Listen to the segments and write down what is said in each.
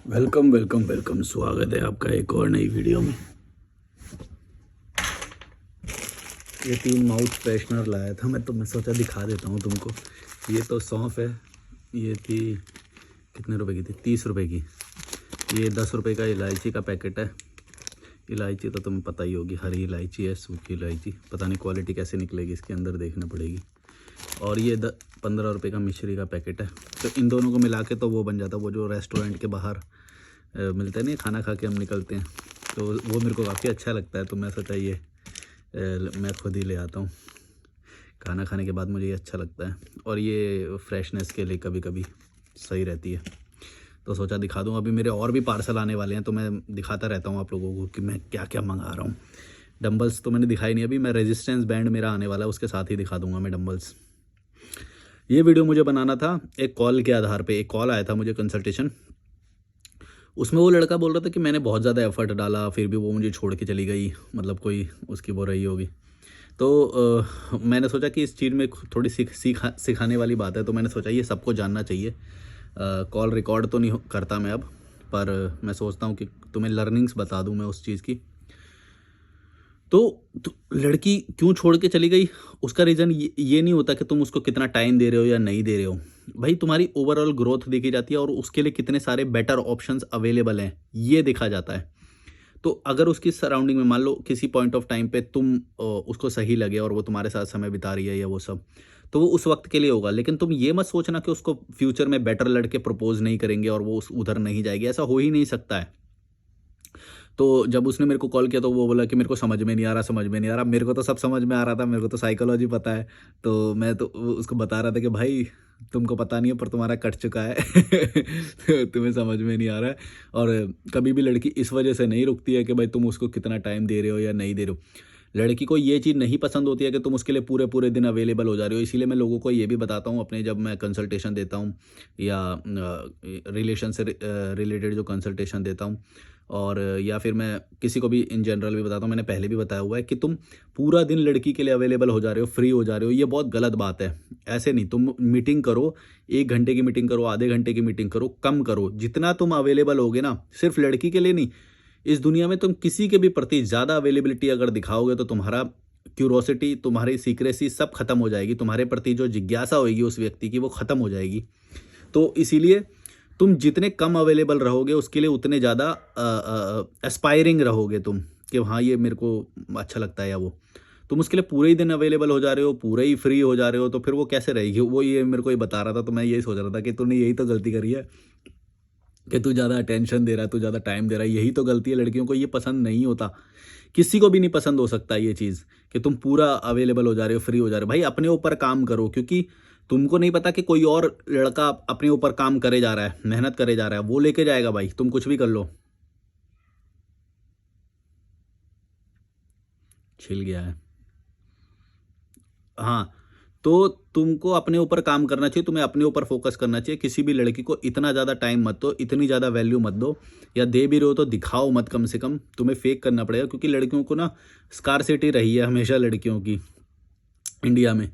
Welcome welcome welcome, स्वागत है आपका एक और नई वीडियो में। ये 3 माउथ फ्रेशनर लाया था मैं सोचा दिखा देता हूँ तुमको। ये तो सौंफ है। ये थी कितने रुपए की थी? 30 रुपए की। ये 10 रुपए का इलायची का पैकेट है। इलायची तो तुम्हें पता ही होगी, हरी इलायची है, सूखी इलायची। पता नहीं क्वालिटी कैसे निकलेगी, इसके अंदर देखना पड़ेगी। और ये 15 रुपए का मिश्री का पैकेट है। तो इन दोनों को मिला के तो वो बन जाता है, वो जो रेस्टोरेंट के बाहर मिलता है नहीं, खाना खा के हम निकलते हैं, तो वो मेरे को काफ़ी अच्छा लगता है। तो मैं सोचा ये मैं खुद ही ले आता हूँ। खाना खाने के बाद मुझे ये अच्छा लगता है, और ये फ्रेशनेस के लिए कभी कभी सही रहती है। तो सोचा दिखा दूँ। अभी मेरे और भी पार्सल आने वाले हैं, तो मैं दिखाता रहता हूँ आप लोगों को कि मैं क्या क्या मंगा रहा हूँ। डंबल्स तो मैंने दिखाई नहीं अभी, मैं रेजिस्टेंस बैंड मेरा आने वाला है, उसके साथ ही दिखा दूँगा मैं डंबल्स। ये वीडियो मुझे बनाना था एक कॉल के आधार पे। एक कॉल आया था मुझे कंसल्टेशन। उसमें वो लड़का बोल रहा था कि मैंने बहुत ज़्यादा एफर्ट डाला, फिर भी वो मुझे छोड़ के चली गई, मतलब कोई उसकी वो रही होगी। तो मैंने सोचा कि इस चीज़ में थोड़ी सिखाने वाली बात है, तो मैंने सोचा ये सबको जानना चाहिए। कॉल रिकॉर्ड तो नहीं करता मैं अब, पर मैं सोचता हूँ कि तुम्हें लर्निंग्स बता दूँ मैं उस चीज़ की। तो लड़की क्यों छोड़ के चली गई, उसका रीज़न ये नहीं होता कि तुम उसको कितना टाइम दे रहे हो या नहीं दे रहे हो। भाई तुम्हारी ओवरऑल ग्रोथ देखी जाती है, और उसके लिए कितने सारे बेटर ऑप्शंस अवेलेबल हैं ये देखा जाता है। तो अगर उसकी सराउंडिंग में मान लो किसी पॉइंट ऑफ टाइम पे तुम उसको सही लगे और वो तुम्हारे साथ समय बिता रही है या वो सब, तो वो उस वक्त के लिए होगा। लेकिन तुम ये मत सोचना कि उसको फ्यूचर में बेटर लड़के प्रपोज नहीं करेंगे और वो उस उधर नहीं जाएगी, ऐसा हो ही नहीं सकता है। तो जब उसने मेरे को कॉल किया तो वो बोला कि मेरे को समझ में नहीं आ रहा, समझ में नहीं आ रहा। मेरे को तो सब समझ में आ रहा था, मेरे को तो साइकोलॉजी पता है। तो मैं तो उसको बता रहा था कि भाई तुमको पता नहीं है, पर तुम्हारा कट चुका है। तो तुम्हें समझ में नहीं आ रहा है। और कभी भी लड़की इस वजह से नहीं रुकती है कि भाई तुम उसको कितना टाइम दे रहे हो या नहीं दे रहे हो। लड़की को ये चीज़ नहीं पसंद होती है कि तुम उसके लिए पूरे पूरे दिन अवेलेबल हो जा रहे हो। इसीलिए मैं लोगों को ये भी बताता हूँ अपने, जब मैं कंसल्टेशन देता हूँ या रिलेशन से रिलेटेड जो कंसल्टेशन देता हूँ, और या फिर मैं किसी को भी इन जनरल भी बताता हूँ, मैंने पहले भी बताया हुआ है कि तुम पूरा दिन लड़की के लिए अवेलेबल हो जा रहे हो, फ्री हो जा रहे हो, ये बहुत गलत बात है। ऐसे नहीं, तुम मीटिंग करो, 1 घंटे की मीटिंग करो, आधे घंटे की मीटिंग करो, कम करो। जितना तुम अवेलेबल होगे ना, सिर्फ लड़की के लिए नहीं, इस दुनिया में तुम किसी के भी प्रति ज़्यादा अवेलेबिलिटी अगर दिखाओगे तो तुम्हारा क्यूरोसिटी, तुम्हारी सीक्रेसी सब खत्म हो जाएगी। तुम्हारे प्रति जो जिज्ञासा होगी उस व्यक्ति की, वो खत्म हो जाएगी। तो इसीलिए तुम जितने कम अवेलेबल रहोगे उसके लिए उतने ज़्यादा एस्पायरिंग रहोगे तुम, कि हाँ ये मेरे को अच्छा लगता है या वो। तुम उसके लिए पूरे ही दिन अवेलेबल हो जा रहे हो, पूरे ही फ्री हो जा रहे हो, तो फिर वो कैसे रहेगी? वो ये मेरे को ये बता रहा था, तो मैं यही सोच रहा था कि तूने यही तो गलती करी है कि तू ज़्यादा अटेंशन दे रहा है, तू ज़्यादा टाइम दे रहा है। यही तो गलती है, लड़कियों को ये पसंद नहीं होता। किसी को भी नहीं पसंद हो सकता ये चीज़ कि तुम पूरा अवेलेबल हो जा रहे हो, फ्री हो जा रहे हो। भाई अपने ऊपर काम करो, क्योंकि तुमको नहीं पता कि कोई और लड़का अपने ऊपर काम करे जा रहा है, मेहनत करे जा रहा है, वो लेके जाएगा। भाई तुम कुछ भी कर लो। छिल गया है। हाँ, तो तुमको अपने ऊपर काम करना चाहिए, तुम्हें अपने ऊपर फोकस करना चाहिए। किसी भी लड़की को इतना ज़्यादा टाइम मत दो, इतनी ज़्यादा वैल्यू मत दो, या दे भी रहे हो तो दिखाओ मत। कम से कम तुम्हें फेक करना पड़ेगा, क्योंकि लड़कियों को ना स्कारसिटी रही है हमेशा लड़कियों की इंडिया में।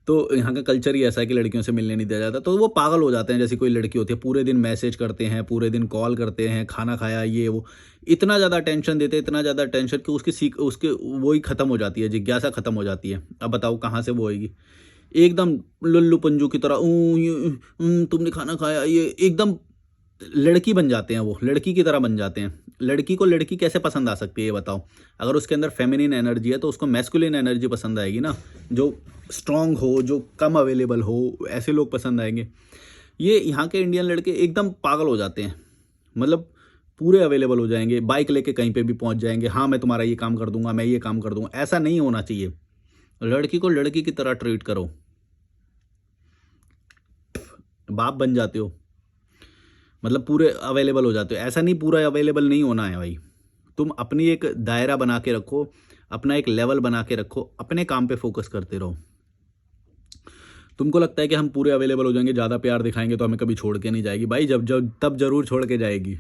तो यहाँ का कल्चर ही ऐसा है कि लड़कियों से मिलने नहीं दिया जाता, तो वो पागल हो जाते हैं। जैसे कोई लड़की होती है, पूरे दिन मैसेज करते हैं, पूरे दिन कॉल करते हैं, खाना खाया, ये वो, इतना ज़्यादा टेंशन देते हैं, इतना ज़्यादा टेंशन कि उसके वो ही ख़त्म हो जाती है, जिज्ञासा ख़त्म हो जाती है। अब बताओ कहाँ से वो होएगी? एकदम लुल्लू पंजू की तरह, तुमने खाना खाया, ये एकदम लड़की बन जाते हैं, वो लड़की की तरह बन जाते हैं। लड़की को लड़की कैसे पसंद आ सकती है ये बताओ? अगर उसके अंदर फेमिनिन एनर्जी है तो उसको मैस्कुलिन एनर्जी पसंद आएगी ना, जो स्ट्रांग हो, जो कम अवेलेबल हो, ऐसे लोग पसंद आएंगे। ये यहाँ के इंडियन लड़के एकदम पागल हो जाते हैं, मतलब पूरे अवेलेबल हो जाएंगे, बाइक लेके कहीं पे भी पहुंच जाएंगे। हाँ मैं तुम्हारा ये काम कर दूंगा, मैं ये काम कर दूंगा। ऐसा नहीं होना चाहिए। लड़की को लड़की की तरह ट्रीट करो। बाप बन जाते हो, मतलब पूरे अवेलेबल हो जाते हो। ऐसा नहीं, पूरा अवेलेबल नहीं होना है भाई। तुम अपनी एक दायरा बना के रखो, अपना एक लेवल बना के रखो, अपने काम पे फोकस करते रहो। तुमको लगता है कि हम पूरे अवेलेबल हो जाएंगे, ज़्यादा प्यार दिखाएंगे तो हमें कभी छोड़ के नहीं जाएगी। भाई जब जब तब ज़रूर छोड़ के जाएगी,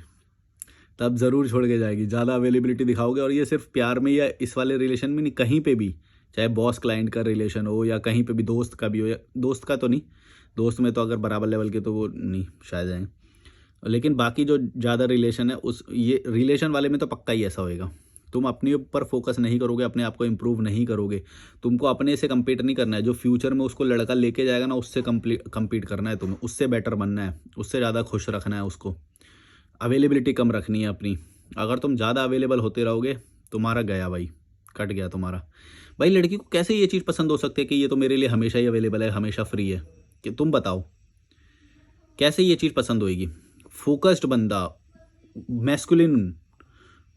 तब ज़रूर छोड़ के जाएगी। ज़्यादा अवेलेबिलिटी दिखाओगे, और ये सिर्फ प्यार में या इस वाले रिलेशन में नहीं, कहीं पे भी, चाहे बॉस क्लाइंट का रिलेशन हो या कहीं पे भी दोस्त का भी हो, या दोस्त का तो नहीं, दोस्त में तो अगर बराबर लेवल के तो वो नहीं शायद आए, लेकिन बाकी जो ज़्यादा रिलेशन है उस ये रिलेशन वाले में तो पक्का ही ऐसा होएगा। तुम अपने ऊपर फोकस नहीं करोगे, अपने आप को इम्प्रूव नहीं करोगे, तुमको अपने से कम्पीट नहीं करना है। जो फ्यूचर में उसको लड़का लेके जाएगा ना, उससे कम्पीट करना है तुम्हें, उससे बेटर बनना है, उससे ज़्यादा खुश रखना है उसको। अवेलेबिलिटी कम रखनी है अपनी। अगर तुम ज़्यादा अवेलेबल होते रहोगे, तुम्हारा गया भाई, कट गया तुम्हारा। भाई लड़की को कैसे ये चीज़ पसंद हो सकती है कि ये तो मेरे लिए हमेशा ही अवेलेबल है, हमेशा फ्री है? कि तुम बताओ कैसे ये चीज़ पसंद होएगी? फोकस्ड बंदा, मैस्कुलिन,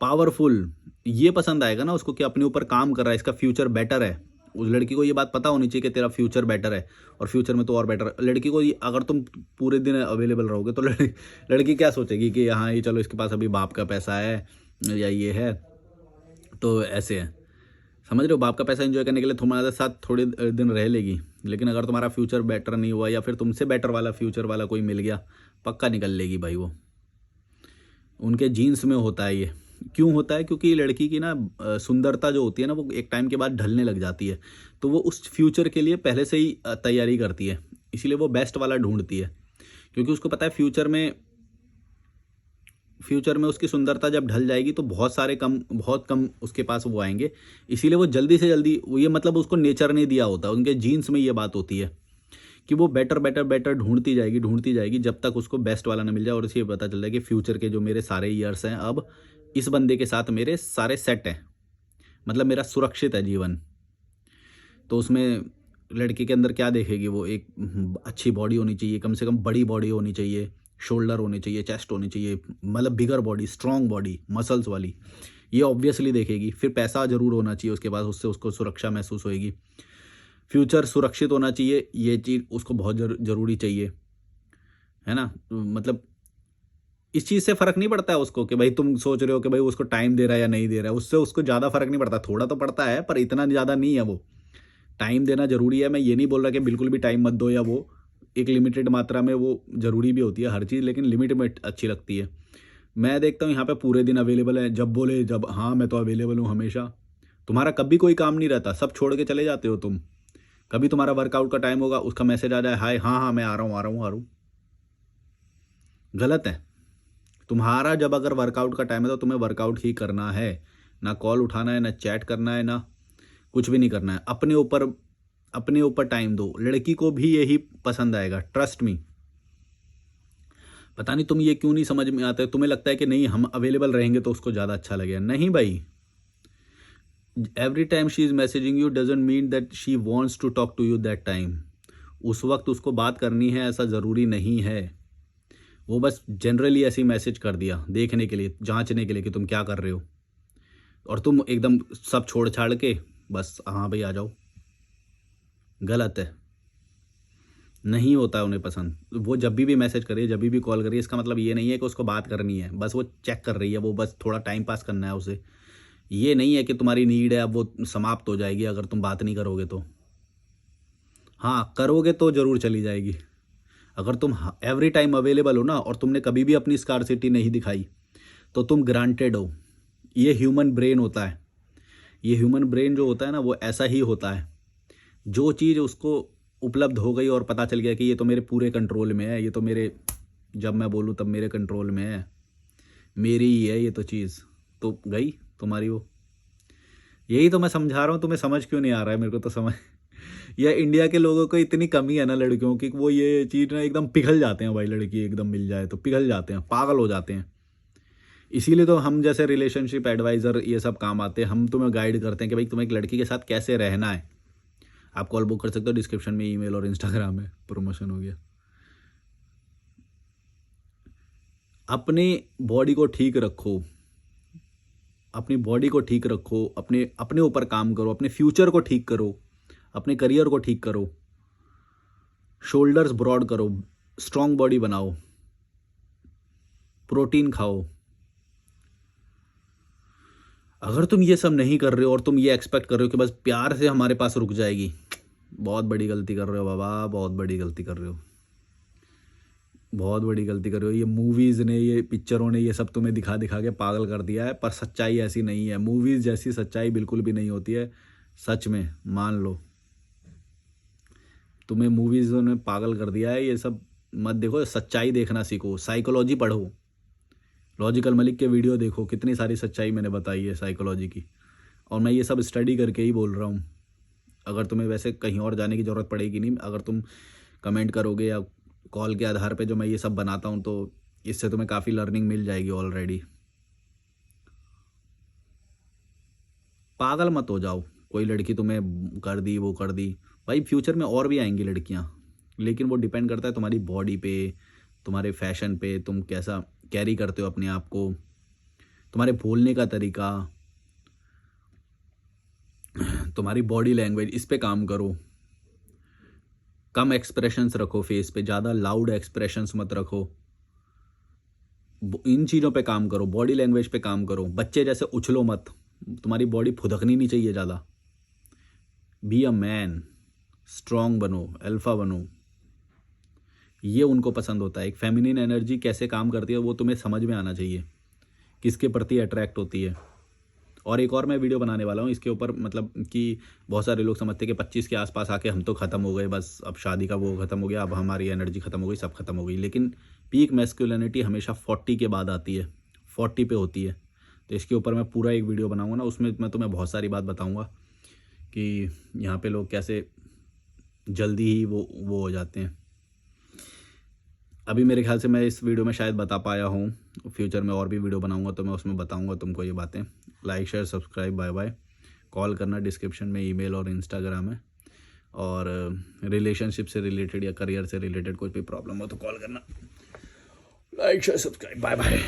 पावरफुल, ये पसंद आएगा ना उसको कि अपने ऊपर काम कर रहा है, इसका फ्यूचर बेटर है। उस लड़की को ये बात पता होनी चाहिए कि तेरा फ्यूचर बेटर है और फ्यूचर में तो और बेटर। लड़की को अगर तुम पूरे दिन अवेलेबल रहोगे तो लड़की क्या सोचेगी कि हाँ ये चलो इसके पास अभी बाप का पैसा है या ये है तो ऐसे है। समझ रहे हो? बाप का पैसा एंजॉय करने के लिए तुम्हारे साथ थोड़े दिन रह लेगी, लेकिन अगर तुम्हारा फ्यूचर बेटर नहीं हुआ या फिर तुमसे बेटर वाला फ्यूचर वाला कोई मिल गया, पक्का निकल लेगी भाई वो। उनके जीन्स में होता है ये। क्यों होता है? क्योंकि लड़की की ना सुंदरता जो होती है ना, वो एक टाइम के बाद ढलने लग जाती है। तो वो उस फ्यूचर के लिए पहले से ही तैयारी करती है, इसीलिए वो बेस्ट वाला ढूंढती है। क्योंकि उसको पता है फ्यूचर में उसकी सुंदरता जब ढल जाएगी तो बहुत कम उसके पास वो आएंगे। इसीलिए वो जल्दी से जल्दी ये मतलब उसको नेचर ने दिया होता है, उनके जीन्स में ये बात होती है कि वो बेटर बेटर बेटर ढूंढती जाएगी जब तक उसको बेस्ट वाला ना मिल जाए। और इसे पता चल जाए कि फ्यूचर के जो मेरे सारे ईयर्स हैं अब इस बंदे के साथ मेरे सारे सेट हैं, मतलब मेरा सुरक्षित है जीवन। तो उसमें लड़की के अंदर क्या देखेगी वो? एक अच्छी बॉडी होनी चाहिए, कम से कम बड़ी बॉडी होनी चाहिए, शोल्डर होने चाहिए, चेस्ट होनी चाहिए, मतलब बिगर बॉडी, स्ट्रॉन्ग बॉडी, मसल्स वाली। ये ऑब्वियसली देखेगी। फिर पैसा ज़रूर होना चाहिए उसके पास, उससे उसको सुरक्षा महसूस होएगी। फ्यूचर सुरक्षित होना चाहिए, ये चीज़ उसको बहुत ज़रूरी चाहिए, है ना? मतलब इस चीज़ से फ़र्क नहीं पड़ता है उसको कि भाई तुम सोच रहे हो कि भाई उसको टाइम दे रहा है या नहीं दे रहा है, उससे उसको ज़्यादा फ़र्क नहीं पड़ता। थोड़ा तो पड़ता है पर इतना ज़्यादा नहीं है वो। टाइम देना ज़रूरी है, मैं ये नहीं बोल रहा कि बिल्कुल भी टाइम मत दो, या वो एक लिमिटेड मात्रा में वो ज़रूरी भी होती है हर चीज़, लेकिन लिमिट में अच्छी लगती है। मैं देखता हूँ यहाँ पे पूरे दिन अवेलेबल है, जब बोले जब, हाँ मैं तो अवेलेबल हूँ हमेशा। तुम्हारा कभी कोई काम नहीं रहता, सब छोड़ के चले जाते हो तुम। कभी तुम्हारा वर्कआउट का टाइम होगा, उसका मैसेज आ जाए, हाय हाँ हाँ मैं आ रहा हूँ। गलत है। तुम्हारा जब अगर वर्कआउट का टाइम है तो तुम्हें वर्कआउट ही करना है, ना कॉल उठाना है, ना चैट करना है, ना कुछ भी नहीं करना है। अपने ऊपर टाइम दो। लड़की को भी यही पसंद आएगा, ट्रस्ट मी। पता नहीं तुम ये क्यों नहीं समझ में आता है, तुम्हें लगता है कि नहीं हम अवेलेबल रहेंगे तो उसको ज़्यादा अच्छा लगेगा। नहीं भाई, every time she is messaging you doesn't mean that she wants to talk to you that time. उस वक्त उसको बात करनी है ऐसा ज़रूरी नहीं है। वो बस जनरली ऐसे ही मैसेज कर दिया, देखने के लिए, जांचने के लिए कि तुम क्या कर रहे हो, और तुम एकदम सब छोड़ छाड़ के बस हाँ भाई आ जाओ। गलत है। नहीं होता है उन्हें पसंद। वो जब भी मैसेज करे, जब भी कॉल करिए, इसका मतलब ये नहीं है कि उसको बात करनी है, बस वो चेक कर रही है, वो बस थोड़ा टाइम पास करना है उसे। ये नहीं है कि तुम्हारी नीड है अब वो समाप्त हो जाएगी अगर तुम बात नहीं करोगे तो। हाँ करोगे तो ज़रूर चली जाएगी। अगर तुम एवरी टाइम अवेलेबल हो ना और तुमने कभी भी अपनी स्कार्सिटी नहीं दिखाई, तो तुम ग्रांटेड हो। ये ह्यूमन ब्रेन होता है। ये ह्यूमन ब्रेन जो होता है ना, वो ऐसा ही होता है। जो चीज़ उसको उपलब्ध हो गई और पता चल गया कि ये तो मेरे पूरे कंट्रोल में है, ये तो मेरे, जब मैं बोलूँ तब मेरे कंट्रोल में है, मेरी ही है ये तो चीज़, तो गई तुम्हारी वो। यही तो मैं समझा रहा हूँ, तुम्हें समझ क्यों नहीं आ रहा है? मेरे को तो समझ या इंडिया के लोगों को इतनी कमी है ना लड़कियों की, वो ये चीज़ ना एकदम पिघल जाते हैं भाई। लड़की एकदम मिल जाए तो पिघल जाते हैं, पागल हो जाते हैं। इसीलिए तो हम जैसे रिलेशनशिप एडवाइज़र ये सब काम आते हैं। हम तुम्हें गाइड करते हैं कि भाई तुम्हें एक लड़की के साथ कैसे रहना है। आप कॉल बुक कर सकते हो, डिस्क्रिप्शन में ईमेल और इंस्टाग्राम में प्रमोशन हो गया। अपने बॉडी को ठीक रखो, अपनी बॉडी को ठीक रखो, अपने अपने ऊपर काम करो, अपने फ्यूचर को ठीक करो, अपने करियर को ठीक करो, शोल्डर्स ब्रॉड करो, स्ट्रॉन्ग बॉडी बनाओ, प्रोटीन खाओ। अगर तुम ये सब नहीं कर रहे हो और तुम ये एक्सपेक्ट कर रहे हो कि बस प्यार से हमारे पास रुक जाएगी, बहुत बड़ी गलती कर रहे हो बाबा, बहुत बड़ी गलती कर रहे हो, बहुत बड़ी गलती कर रहे हो। ये मूवीज़ ने, ये पिक्चरों ने ये सब तुम्हें दिखा दिखा के पागल कर दिया है, पर सच्चाई ऐसी नहीं है। मूवीज़ जैसी सच्चाई बिल्कुल भी नहीं होती है, सच में मान लो। तुम्हें मूवीज़ों ने पागल कर दिया है, ये सब मत देखो, सच्चाई देखना सीखो, साइकोलॉजी पढ़ो, लॉजिकल मलिक के वीडियो देखो, कितनी सारी सच्चाई मैंने बताई है साइकोलॉजी की, और मैं ये सब स्टडी करके ही बोल रहा हूँ। अगर तुम्हें वैसे कहीं और जाने की ज़रूरत पड़ेगी नहीं, अगर तुम कमेंट करोगे या कॉल के आधार पे जो मैं ये सब बनाता हूँ, तो इससे तुम्हें काफ़ी लर्निंग मिल जाएगी ऑलरेडी। पागल मत हो जाओ, कोई लड़की तुम्हें कर दी वो कर दी, भाई फ्यूचर में और भी आएंगी लड़कियाँ, लेकिन वो डिपेंड करता है तुम्हारी बॉडी पे, तुम्हारे फैशन पे, तुम कैसा कैरी करते हो अपने आप को, तुम्हारे बोलने का तरीका, तुम्हारी बॉडी लैंग्वेज, इस पे काम करो। कम एक्सप्रेशंस रखो फेस पे, ज़्यादा लाउड एक्सप्रेशंस मत रखो। इन चीज़ों पे काम करो, बॉडी लैंग्वेज पे काम करो। बच्चे जैसे उछलो मत, तुम्हारी बॉडी फुदकनी नहीं चाहिए ज़्यादा। बी अ मैन, स्ट्रॉन्ग बनो, अल्फा बनो, ये उनको पसंद होता है। एक फेमिनिन एनर्जी कैसे काम करती है वो तुम्हें समझ में आना चाहिए, किसके प्रति अट्रैक्ट होती है। और एक और मैं वीडियो बनाने वाला हूँ इसके ऊपर, मतलब कि बहुत सारे लोग समझते हैं कि 25 के आसपास आके हम तो ख़त्म हो गए, बस अब शादी का वो ख़त्म हो गया, अब हमारी एनर्जी ख़त्म हो गई, सब खत्म हो गई। लेकिन पीक मैस्कुलिनिटी हमेशा 40 के बाद आती है, 40 पे होती है। तो इसके ऊपर मैं पूरा एक वीडियो बनाऊँगा ना, उसमें मैं तुम्हें बहुत सारी बात बताऊँगा कि यहाँ पे लोग कैसे जल्दी ही वो हो जाते हैं। अभी मेरे ख्याल से मैं इस वीडियो में शायद बता पाया हूँ, फ्यूचर में और भी वीडियो बनाऊंगा तो मैं उसमें बताऊंगा तुमको ये बातें। Like share subscribe, bye bye. Call करना, डिस्क्रिप्शन में ईमेल और इंस्टाग्राम है। और रिलेशनशिप से रिलेटेड या करियर से रिलेटेड कोई भी प्रॉब्लम हो तो कॉल करना। Like share subscribe, bye bye.